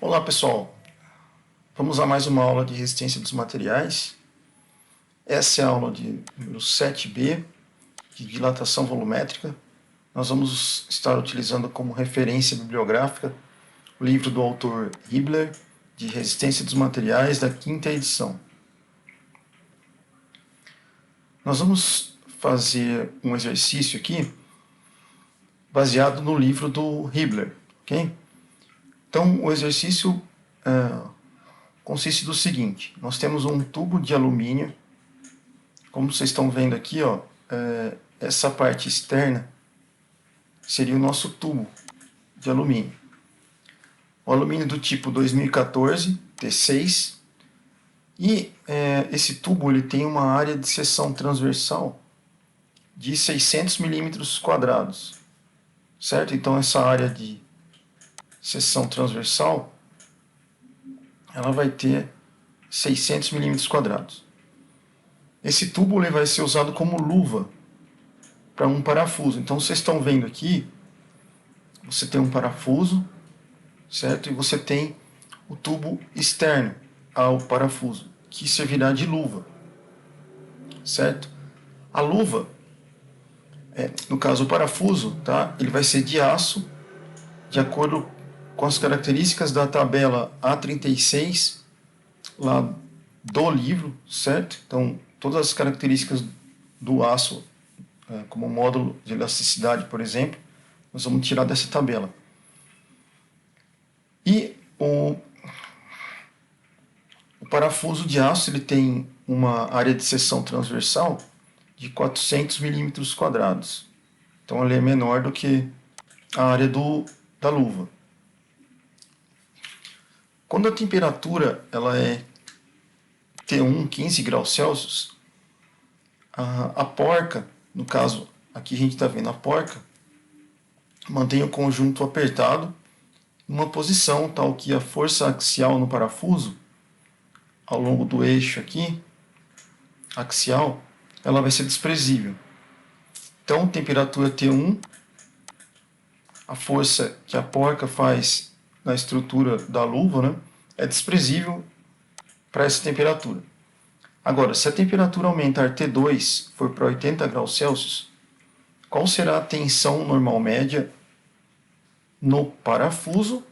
Olá pessoal, vamos a mais uma aula de resistência dos materiais. Essa é a aula de número 7b, de dilatação volumétrica. Nós vamos estar utilizando como referência bibliográfica o livro do autor Hibbeler, de resistência dos materiais, da 5ª edição. Nós vamos fazer um exercício aqui, baseado no livro do Hibbeler, ok? Então, o exercício consiste do seguinte: nós temos um tubo de alumínio, como vocês estão vendo aqui, ó, essa parte externa seria o nosso tubo de alumínio. O alumínio do tipo 2014, T6, e esse tubo ele tem uma área de seção transversal de 600 milímetros quadrados, certo? Então essa área de seção transversal ela vai ter 600 milímetros quadrados. Esse tubo ele vai ser usado como luva para um parafuso. Então vocês estão vendo aqui, você tem um parafuso, certo? E você tem o tubo externo ao parafuso, que servirá de luva, certo? A luva, no caso o parafuso, tá? Ele vai ser de aço, de acordo com as características da tabela A36, lá do livro, certo? Então, todas as características do aço, como módulo de elasticidade, por exemplo, nós vamos tirar dessa tabela. E o parafuso de aço ele tem uma área de seção transversal de 400 milímetros quadrados. Então, ele é menor do que a área da luva. Quando a temperatura ela é T1, 15 graus Celsius, a porca, no caso, aqui a gente está vendo a porca, mantém o conjunto apertado em uma posição tal que a força axial no parafuso, ao longo do eixo aqui, axial, ela vai ser desprezível. Então, temperatura T1, a força que a porca faz na estrutura da luva, né, é desprezível para essa temperatura. Agora, se a temperatura aumentar T2 for para 80 graus Celsius, qual será a tensão normal média no parafuso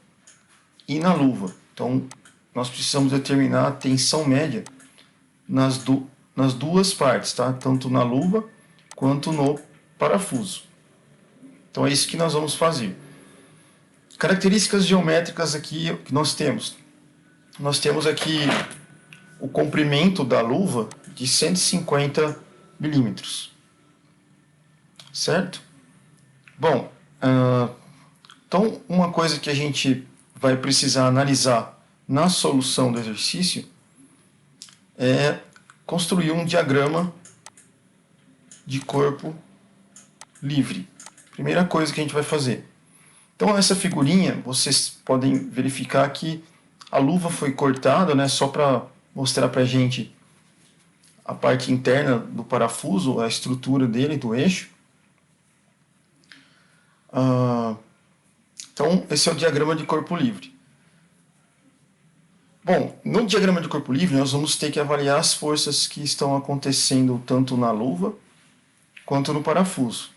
e na luva? Então, nós precisamos determinar a tensão média nas duas partes, tá? Tanto na luva quanto no parafuso. Então, é isso que nós vamos fazer. Características geométricas aqui que nós temos. Nós temos aqui o comprimento da luva de 150 milímetros, certo? Bom, então uma coisa que a gente vai precisar analisar na solução do exercício é construir um diagrama de corpo livre. Primeira coisa que a gente vai fazer. Então essa figurinha, vocês podem verificar que a luva foi cortada, né, só para mostrar para a gente a parte interna do parafuso, a estrutura dele, do eixo. Então, esse é o diagrama de corpo livre. Bom, no diagrama de corpo livre, nós vamos ter que avaliar as forças que estão acontecendo tanto na luva quanto no parafuso.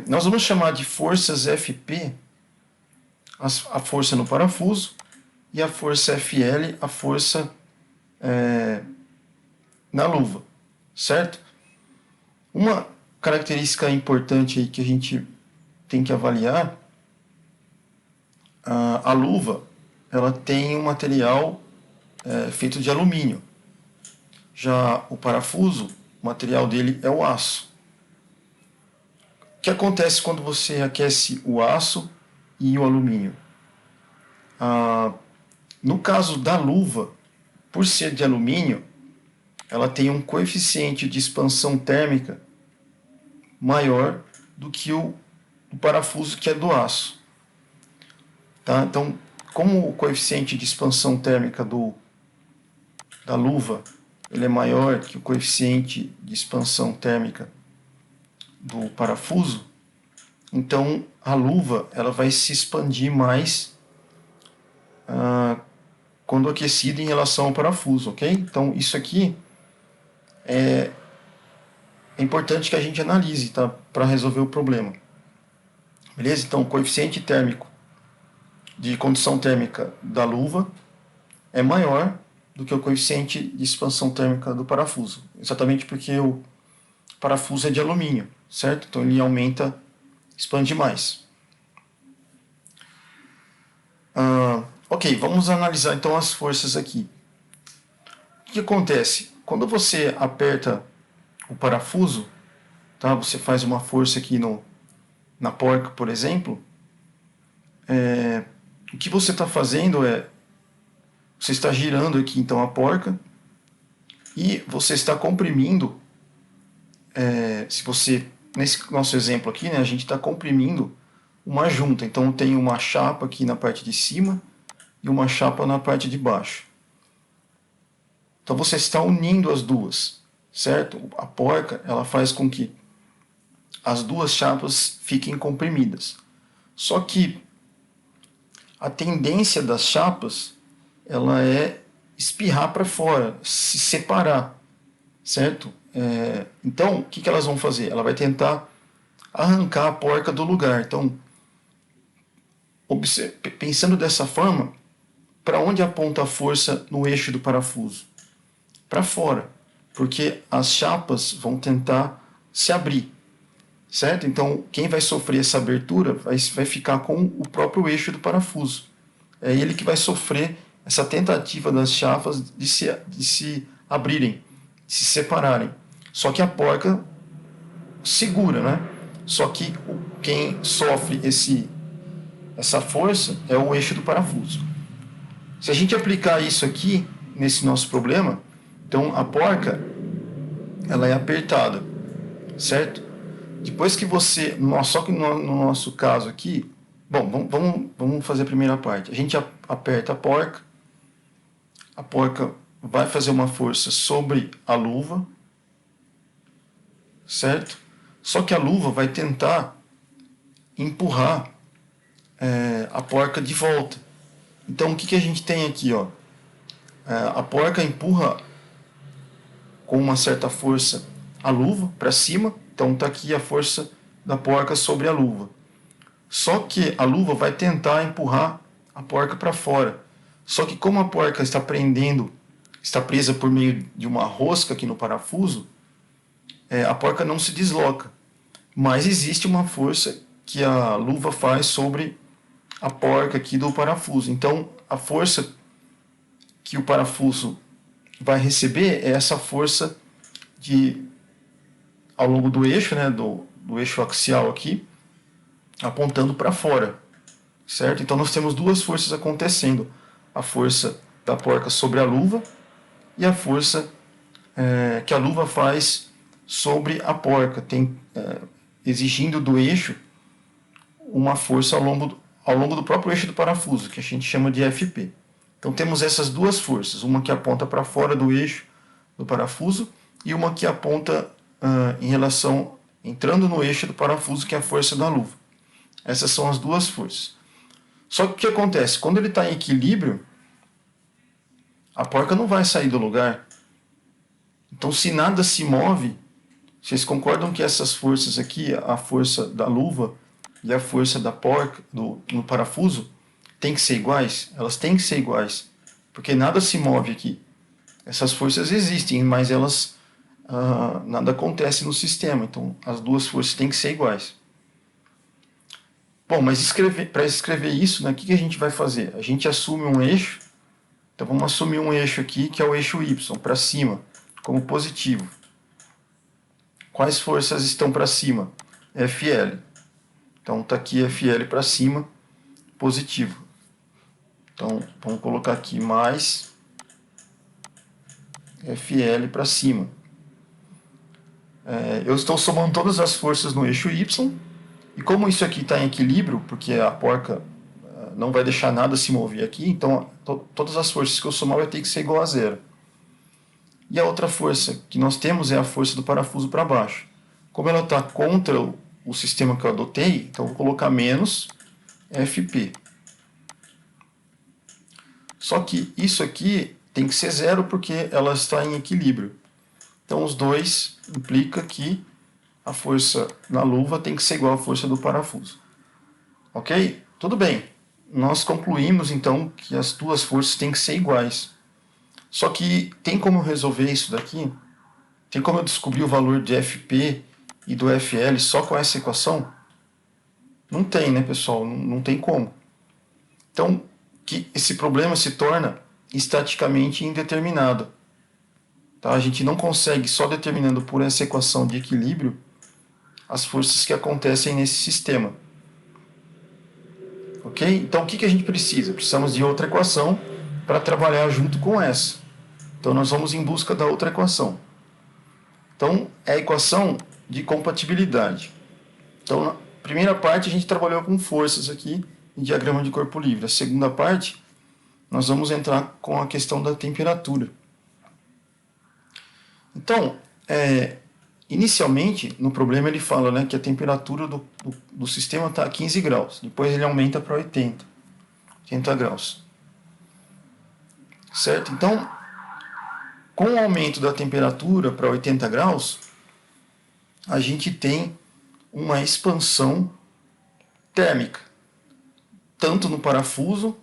Nós vamos chamar de forças FP a força no parafuso e a força FL a força na luva, certo? Uma característica importante aí que a gente tem que avaliar, a luva ela tem um material feito de alumínio. Já o parafuso, o material dele é o aço. O que acontece quando você aquece o aço e o alumínio? No caso da luva, por ser de alumínio, ela tem um coeficiente de expansão térmica maior do que o parafuso que é do aço. Tá? Então, como o coeficiente de expansão térmica da luva ele é maior que o coeficiente de expansão térmica do parafuso, então a luva ela vai se expandir mais quando aquecido em relação ao parafuso, ok? Então isso aqui é importante que a gente analise, tá? Para resolver o problema. Beleza? Então o coeficiente térmico de condução térmica da luva é maior do que o coeficiente de expansão térmica do parafuso. Exatamente porque o parafuso é de alumínio, certo? Então ele aumenta, expande mais. Ok, vamos analisar então as forças aqui. O que acontece? Quando você aperta o parafuso, tá? Você faz uma força aqui na porca, por exemplo, o que você está fazendo é, você está girando aqui então a porca e você está comprimindo, se você, nesse nosso exemplo aqui, né, a gente está comprimindo uma junta, então tem uma chapa aqui na parte de cima e uma chapa na parte de baixo. Então você está unindo as duas, certo? A porca, ela faz com que as duas chapas fiquem comprimidas. Só que a tendência das chapas, ela é espirrar para fora, se separar, certo? Então, o que elas vão fazer? Ela vai tentar arrancar a porca do lugar. Então, pensando dessa forma, para onde aponta a força no eixo do parafuso? Para fora, porque as chapas vão tentar se abrir, certo? Então, quem vai sofrer essa abertura vai ficar com o próprio eixo do parafuso. É ele que vai sofrer essa tentativa das chapas de se abrirem, de se separarem. Só que a porca segura, né? Só que quem sofre essa força é o eixo do parafuso. Se a gente aplicar isso aqui, nesse nosso problema, então a porca, ela é apertada, certo? Depois que você, só que no nosso caso aqui, bom, vamos fazer a primeira parte. A gente aperta a porca vai fazer uma força sobre a luva, certo? Só que a luva vai tentar empurrar a porca de volta. Então o que a gente tem aqui, ó? A porca empurra com uma certa força a luva para cima, então está aqui a força da porca sobre a luva. Só que a luva vai tentar empurrar a porca para fora. Só que como a porca está presa por meio de uma rosca aqui no parafuso, a porca não se desloca. Mas existe uma força que a luva faz sobre a porca aqui do parafuso. Então a força que o parafuso vai receber é essa força ao longo do eixo, né, do eixo axial aqui, apontando para fora, certo? Então nós temos duas forças acontecendo, a força da porca sobre a luva e a força que a luva faz sobre a porca, exigindo do eixo uma força ao longo do próprio eixo do parafuso, que a gente chama de FP. Então temos essas duas forças, uma que aponta para fora do eixo do parafuso e uma que aponta entrando no eixo do parafuso, que é a força da luva. Essas são as duas forças. Só que o que acontece? Quando ele está em equilíbrio, a porca não vai sair do lugar. Então, se nada se move, vocês concordam que essas forças aqui, a força da luva e a força da porca no parafuso, tem que ser iguais? Elas têm que ser iguais, porque nada se move aqui. Essas forças existem, mas elas nada acontece no sistema. Então, as duas forças têm que ser iguais. Bom, mas para escrever isso, né, o que a gente vai fazer? A gente assume um eixo. Então, vamos assumir um eixo aqui, que é o eixo Y, para cima, como positivo. Quais forças estão para cima? FL. Então, está aqui FL para cima, positivo. Então, vamos colocar aqui mais FL para cima. Eu estou somando todas as forças no eixo Y, e como isso aqui está em equilíbrio, porque a porca não vai deixar nada se mover aqui, então todas as forças que eu somar vai ter que ser igual a zero. E a outra força que nós temos é a força do parafuso para baixo. Como ela está contra o sistema que eu adotei, então eu vou colocar menos FP. Só que isso aqui tem que ser zero porque ela está em equilíbrio. Então os dois implica que a força na luva tem que ser igual à força do parafuso. Ok? Tudo bem. Nós concluímos então que as duas forças têm que ser iguais. Só que tem como eu resolver isso daqui? Tem como eu descobrir o valor de FP e do FL só com essa equação? Não tem, né, pessoal? Não tem como. Então, que esse problema se torna estaticamente indeterminado. Tá? A gente não consegue, só determinando por essa equação de equilíbrio, as forças que acontecem nesse sistema. Ok? Então, o que a gente precisa? Precisamos de outra equação para trabalhar junto com essa. Então, nós vamos em busca da outra equação. Então, é a equação de compatibilidade. Então, na primeira parte, a gente trabalhou com forças aqui em diagrama de corpo livre. A segunda parte, nós vamos entrar com a questão da temperatura. Então, inicialmente, no problema ele fala, né, que a temperatura do sistema está a 15 graus. Depois ele aumenta para 80 graus. Certo? Então, com o aumento da temperatura para 80 graus, a gente tem uma expansão térmica, tanto no parafuso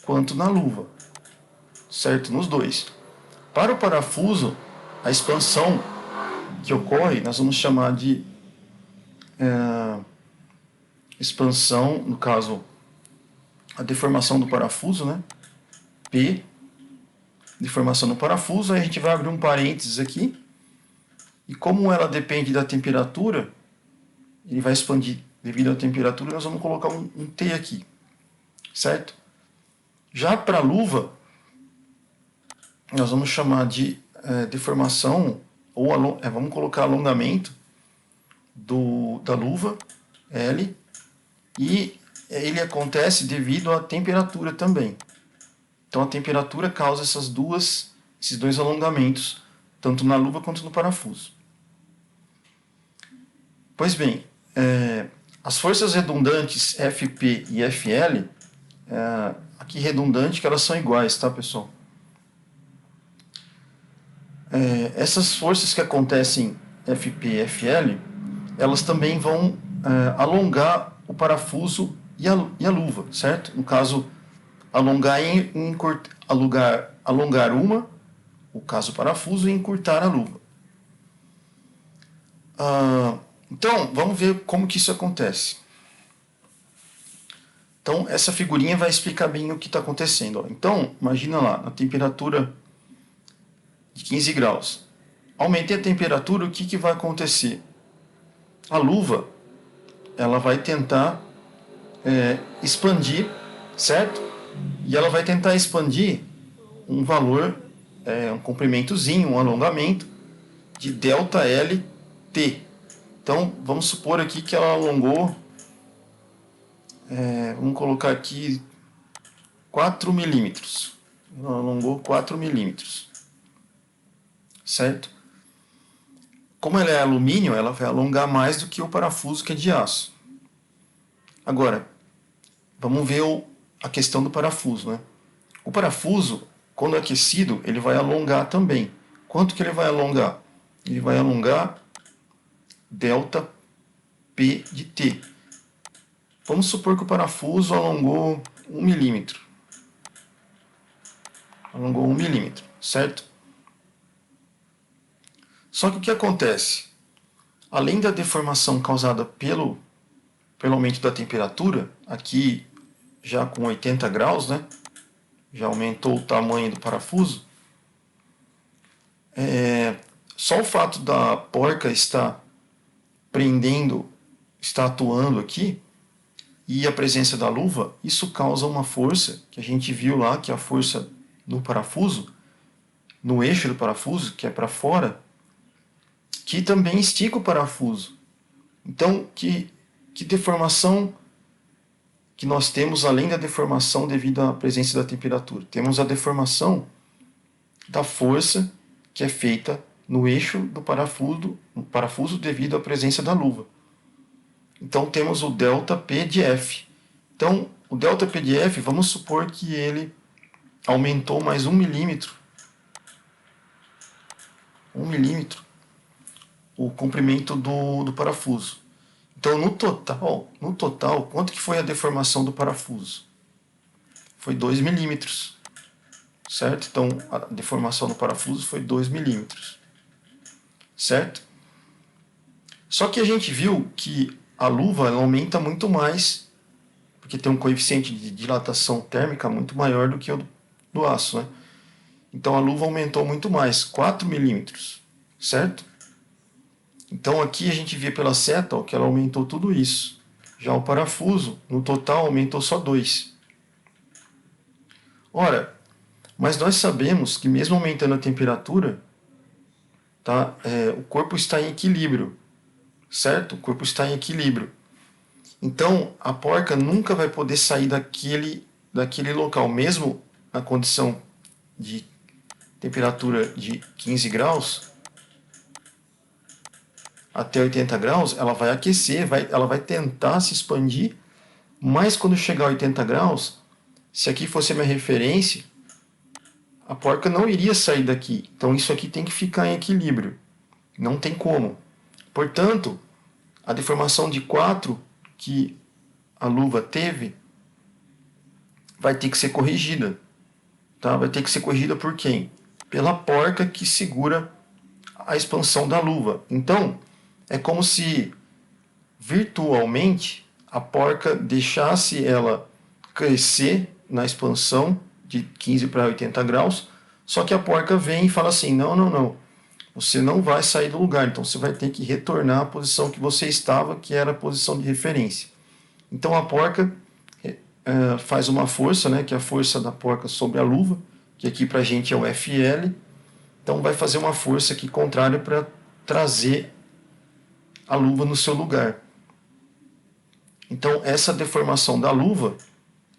quanto na luva, certo? Nos dois. Para o parafuso, a expansão que ocorre, nós vamos chamar de expansão, no caso, a deformação do parafuso, né? P, deformação do parafuso, aí a gente vai abrir um parênteses aqui, e como ela depende da temperatura, ele vai expandir devido à temperatura, nós vamos colocar um T aqui, certo? Já para a luva, nós vamos chamar de deformação, ou vamos colocar alongamento da luva, L, e ele acontece devido à temperatura também. Então a temperatura causa esses dois alongamentos, tanto na luva quanto no parafuso. Pois bem, as forças redundantes FP e FL, aqui redundante que elas são iguais, tá, pessoal? Essas forças que acontecem FP e FL, elas também vão alongar o parafuso e a luva, certo? No caso, alongar uma, o caso parafuso, e encurtar a luva. Então, vamos ver como que isso acontece. Então, essa figurinha vai explicar bem o que está acontecendo. Ó. Então, imagina lá, na temperatura de 15 graus. Aumentei a temperatura, o que vai acontecer? A luva, ela vai tentar expandir, certo? E ela vai tentar expandir um valor, um comprimentozinho, um alongamento de ΔLT. Então, vamos supor aqui que ela alongou, vamos colocar aqui 4 milímetros. Ela alongou 4 milímetros, certo? Como ela é alumínio, ela vai alongar mais do que o parafuso que é de aço. Agora, vamos ver a questão do parafuso, né? O parafuso, quando aquecido, ele vai alongar também. Quanto que ele vai alongar? Ele vai alongar ΔP de T. Vamos supor que o parafuso alongou 1 milímetro. Alongou 1 milímetro, certo? Só que o que acontece? Além da deformação causada pelo aumento da temperatura, aqui já com 80 graus, né? Já aumentou o tamanho do parafuso. Só o fato da porca estar prendendo, estar atuando aqui, e a presença da luva, isso causa uma força, que a gente viu lá, que é a força no parafuso, no eixo do parafuso, que é para fora, que também estica o parafuso. Então, que deformação que nós temos além da deformação devido à presença da temperatura? Temos a deformação da força que é feita no eixo do parafuso devido à presença da luva. Então temos o ΔP de F. Então o delta PDF, vamos supor que ele aumentou mais 1 milímetro. 1 milímetro o comprimento do parafuso. Então, no total, quanto que foi a deformação do parafuso? Foi 2 milímetros, certo? Então, a deformação do parafuso foi 2 milímetros, certo? Só que a gente viu que a luva ela aumenta muito mais, porque tem um coeficiente de dilatação térmica muito maior do que o do aço, né? Então, a luva aumentou muito mais, 4 milímetros, certo? Então, aqui a gente vê pela seta ó, que ela aumentou tudo isso. Já o parafuso, no total, aumentou só 2. Ora, mas nós sabemos que mesmo aumentando a temperatura, tá, o corpo está em equilíbrio, certo? O corpo está em equilíbrio. Então, a porca nunca vai poder sair daquele local, mesmo na condição de temperatura de 15 graus, até 80 graus, ela vai aquecer, ela vai tentar se expandir, mas quando chegar a 80 graus, se aqui fosse a minha referência, a porca não iria sair daqui. Então isso aqui tem que ficar em equilíbrio. Não tem como. Portanto, a deformação de 4 que a luva teve vai ter que ser corrigida. Tá? Vai ter que ser corrigida por quem? Pela porca que segura a expansão da luva. Então, é como se virtualmente a porca deixasse ela crescer na expansão de 15 para 80 graus, só que a porca vem e fala assim, não, você não vai sair do lugar, então você vai ter que retornar à posição que você estava, que era a posição de referência. Então a porca faz uma força, né, que é a força da porca sobre a luva, que aqui para a gente é o FL, então vai fazer uma força aqui contrária para trazer a luva no seu lugar. Então essa deformação da luva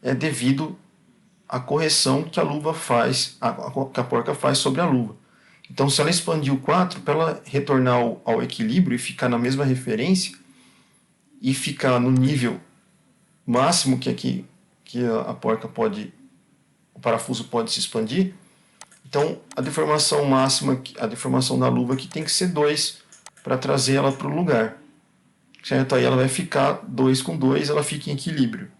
é devido à correção que a luva faz, que a porca faz sobre a luva. Então se ela expandiu 4, para ela retornar ao equilíbrio e ficar na mesma referência e ficar no nível máximo que a porca pode, o parafuso pode se expandir, então a deformação máxima, a deformação da luva aqui tem que ser 2 para trazer ela para o lugar. Certo? Aí ela vai ficar 2 com 2, ela fica em equilíbrio.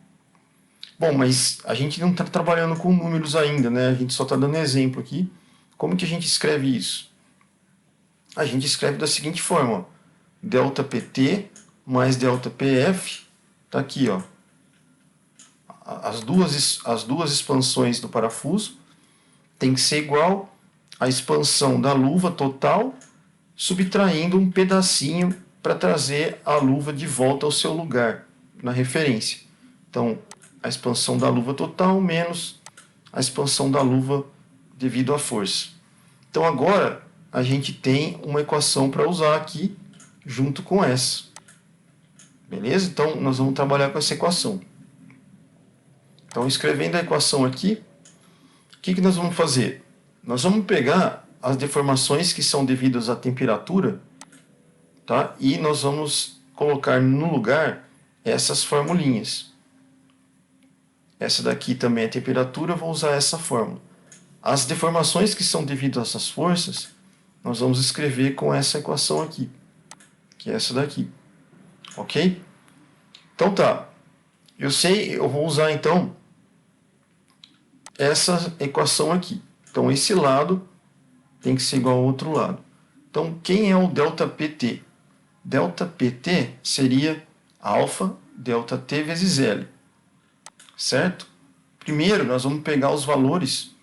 Bom, mas a gente não está trabalhando com números ainda, né? A gente só está dando exemplo aqui. Como que a gente escreve isso? A gente escreve da seguinte forma, ó. Delta PT mais delta PF, está aqui, ó. As duas expansões do parafuso tem que ser igual à expansão da luva total, subtraindo um pedacinho para trazer a luva de volta ao seu lugar, na referência. Então, a expansão da luva total menos a expansão da luva devido à força. Então, agora, a gente tem uma equação para usar aqui, junto com essa. Beleza? Então, nós vamos trabalhar com essa equação. Então, escrevendo a equação aqui, o que nós vamos fazer? Nós vamos pegar as deformações que são devidas à temperatura, tá? E nós vamos colocar no lugar essas formulinhas. Essa daqui também é temperatura, eu vou usar essa fórmula. As deformações que são devidas a essas forças, nós vamos escrever com essa equação aqui, que é essa daqui. Ok? Então tá. Eu vou usar então essa equação aqui. Então esse lado tem que ser igual ao outro lado. Então quem é o ΔPT? ΔPT seria alfa delta T vezes L. Certo? Primeiro nós vamos pegar os valores.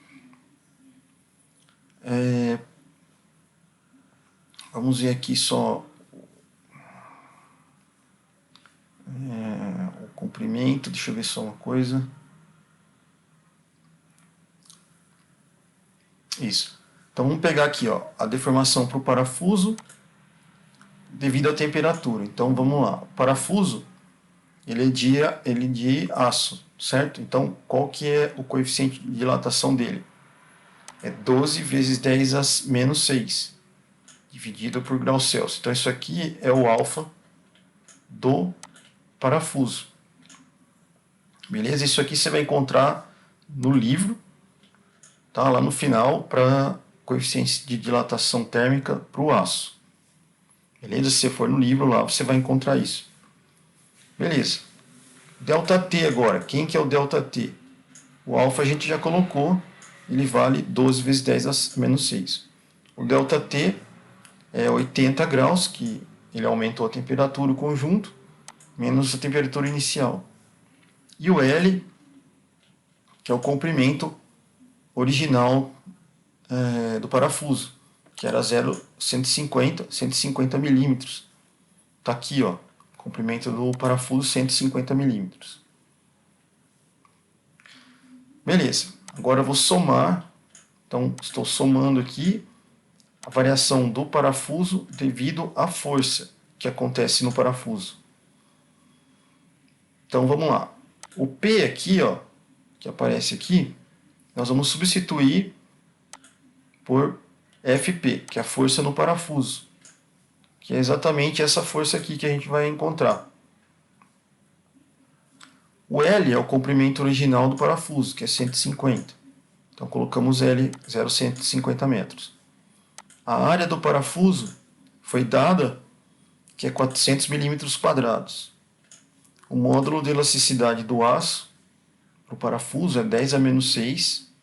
Vamos ver aqui só o comprimento. Deixa eu ver só uma coisa. Isso. Então vamos pegar aqui, ó, a deformação para o parafuso devido à temperatura. Então vamos lá. O parafuso ele é de aço, certo? Então qual que é o coeficiente de dilatação dele? É 12 vezes 10 a menos 6, dividido por graus Celsius. Então isso aqui é o alfa do parafuso. Beleza? Isso aqui você vai encontrar no livro, tá? Lá no final, para coeficiente de dilatação térmica para o aço. Beleza? Se você for no livro lá, você vai encontrar isso. Beleza. ΔT agora. Quem que é o ΔT? O alfa a gente já colocou, ele vale 12 vezes 10 a menos 6. O ΔT é 80 graus, que ele aumentou a temperatura do conjunto, menos a temperatura inicial. E o L, que é o comprimento original do parafuso, que era 150 milímetros. Está aqui, ó, comprimento do parafuso 150 milímetros. Beleza, agora eu vou somar, então estou somando aqui a variação do parafuso devido à força que acontece no parafuso. Então vamos lá, o P aqui, ó, que aparece aqui, nós vamos substituir por FP, que é a força no parafuso, que é exatamente essa força aqui que a gente vai encontrar. O L é o comprimento original do parafuso, que é 150. Então colocamos L 0,150 metros. A área do parafuso foi dada, que é 400 milímetros quadrados. O módulo de elasticidade do aço para o parafuso é 10 a menos 6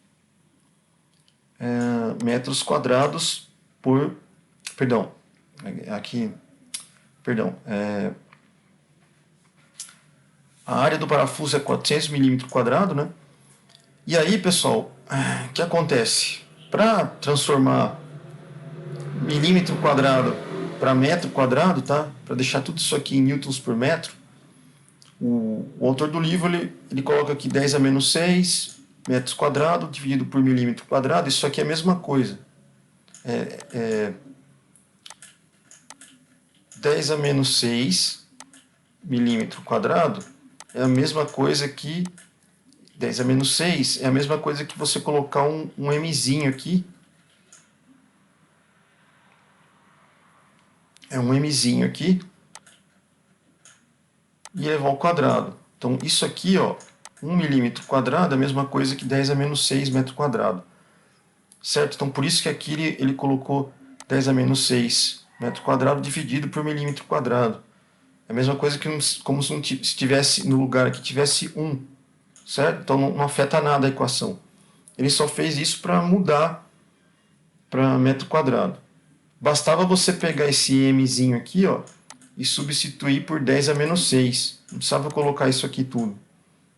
metros quadrados por... Perdão, aqui... Perdão, a área do parafuso é 400 milímetros quadrados, né? E aí, pessoal, o que acontece? Para transformar milímetro quadrado para metro quadrado, tá? Para deixar tudo isso aqui em newtons por metro, o autor do livro ele coloca aqui 10 a menos 6 metros quadrados dividido por milímetro quadrado. Isso aqui é a mesma coisa. 10 a menos 6 milímetro quadrado é a mesma coisa que 10 a menos 6 é a mesma coisa que você colocar um mzinho aqui. É um mzinho aqui e levar ao quadrado. Então isso aqui, ó, 1 milímetro quadrado é a mesma coisa que 10 a menos 6 metro quadrado. Certo? Então por isso que aqui ele colocou 10 a menos 6 metro quadrado dividido por milímetro quadrado. É a mesma coisa que como se tivesse no lugar aqui tivesse 1. Certo? Então não afeta nada a equação. Ele só fez isso para mudar para metro quadrado. Bastava você pegar esse mzinho aqui, ó, e substituir por 10 a menos 6. Não precisava colocar isso aqui tudo.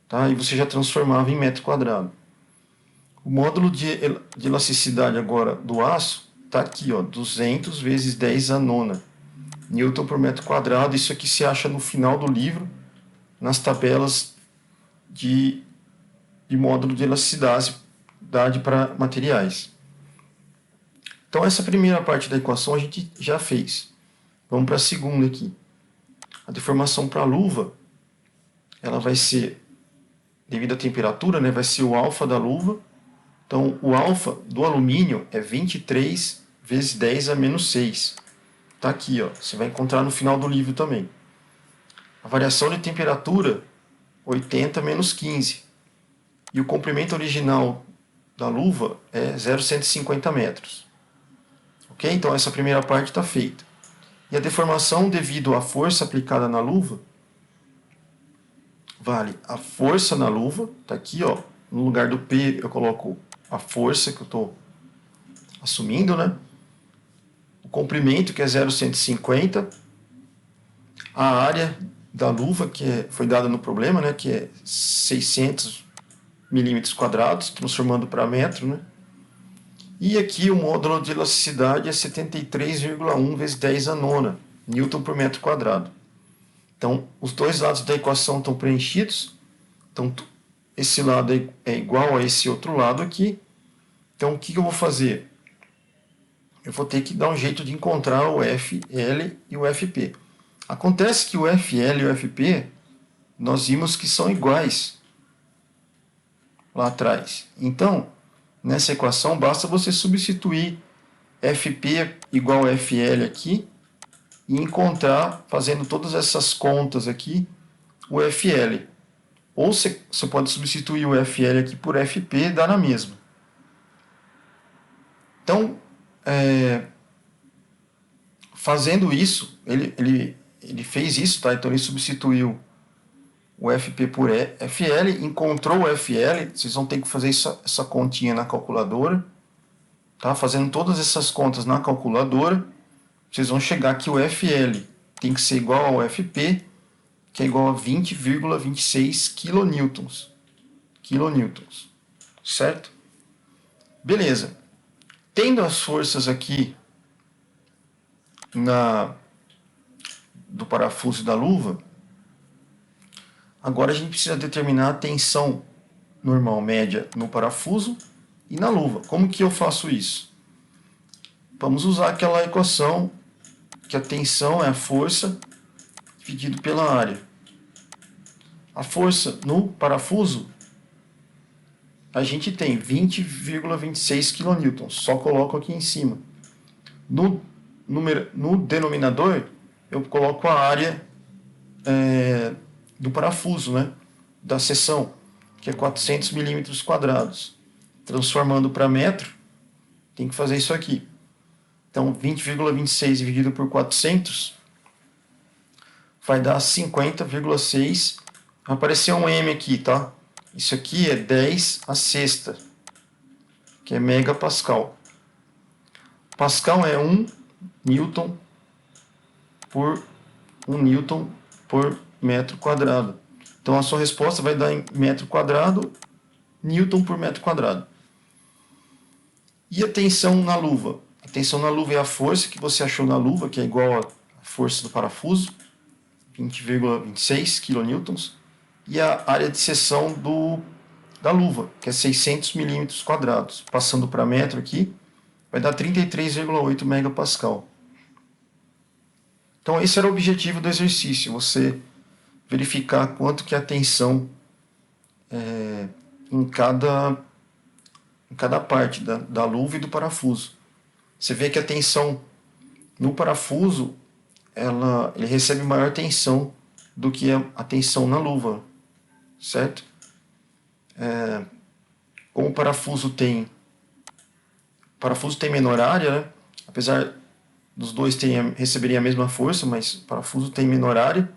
Tá? E você já transformava em metro quadrado. O módulo de elasticidade agora do aço está aqui, ó, 200 vezes 10 a nona Newton por metro quadrado. Isso aqui se acha no final do livro, nas tabelas de módulo de elasticidade para materiais. Então essa primeira parte da equação a gente já fez. Vamos para a segunda aqui. A deformação para a luva, ela vai ser, devido à temperatura, né, vai ser o alfa da luva. Então o alfa do alumínio é 23 vezes 10 a menos 6. Está aqui, ó, você vai encontrar no final do livro também. A variação de temperatura, 80 menos 15. E o comprimento original da luva é 0,150 metros. Ok? Então essa primeira parte está feita. E a deformação devido à força aplicada na luva vale a força na luva, está aqui, ó, no lugar do P eu coloco a força que eu estou assumindo, né? O comprimento, que é 0,150, a área da luva, que foi dada no problema, né, que é 600 milímetros quadrados, transformando para metro, né? E aqui o módulo de elasticidade é 73,1 vezes 10 a nona Newton por metro quadrado. Então, os dois lados da equação estão preenchidos. Então, esse lado é igual a esse outro lado aqui. Então, o que eu vou fazer? Eu vou ter que dar um jeito de encontrar o FL e o FP. Acontece que o FL e o FP, nós vimos que são iguais lá atrás. Então, nessa equação, basta você substituir FP igual a FL aqui e encontrar, fazendo todas essas contas aqui, o FL. Ou você pode substituir o FL aqui por FP e dar na mesma. Então, fazendo isso, ele fez isso, tá? Então ele substituiu o FP por FL, encontrou o FL, vocês vão ter que fazer essa continha na calculadora, tá? Fazendo todas essas contas na calculadora, vocês vão chegar que o FL tem que ser igual ao FP, que é igual a 20,26 kilonewtons, certo? Beleza. Tendo as forças aqui do parafuso da luva, agora a gente precisa determinar a tensão normal média no parafuso e na luva. Como que eu faço isso? Vamos usar aquela equação que a tensão é a força dividido pela área. A força no parafuso, a gente tem 20,26 kN, só coloco aqui em cima. No denominador, eu coloco a área do parafuso, né, da seção, que é 400 milímetros quadrados. Transformando para metro, tem que fazer isso aqui. Então, 20,26 dividido por 400 vai dar 50,6. Vai aparecer um M aqui, tá? Isso aqui é 10 a sexta, que é megapascal. Pascal é 1 newton por metro quadrado. Então a sua resposta vai dar em metro quadrado, newton por metro quadrado. E a tensão na luva? A tensão na luva é a força que você achou na luva, que é igual à força do parafuso, 20,26 kN, e a área de seção da luva, que é 600 milímetros quadrados. Passando para metro aqui, vai dar 33,8 megapascal. Então esse era o objetivo do exercício, você verificar quanto que é a tensão em cada parte da luva e do parafuso. Você vê que a tensão no parafuso, ele recebe maior tensão do que a tensão na luva, certo? Como o parafuso tem menor área, né? Apesar dos dois receberem a mesma força, mas o parafuso tem menor área,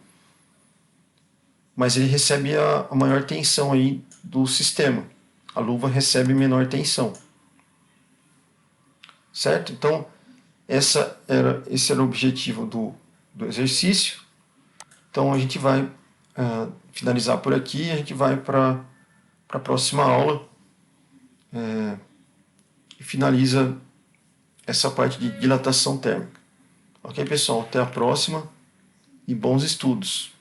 mas ele recebe a maior tensão aí do sistema. A luva recebe menor tensão, certo? Então, esse era o objetivo do exercício. Então, a gente vai finalizar por aqui e a gente vai para a próxima aula e finaliza essa parte de dilatação térmica. Ok, pessoal? Até a próxima e bons estudos!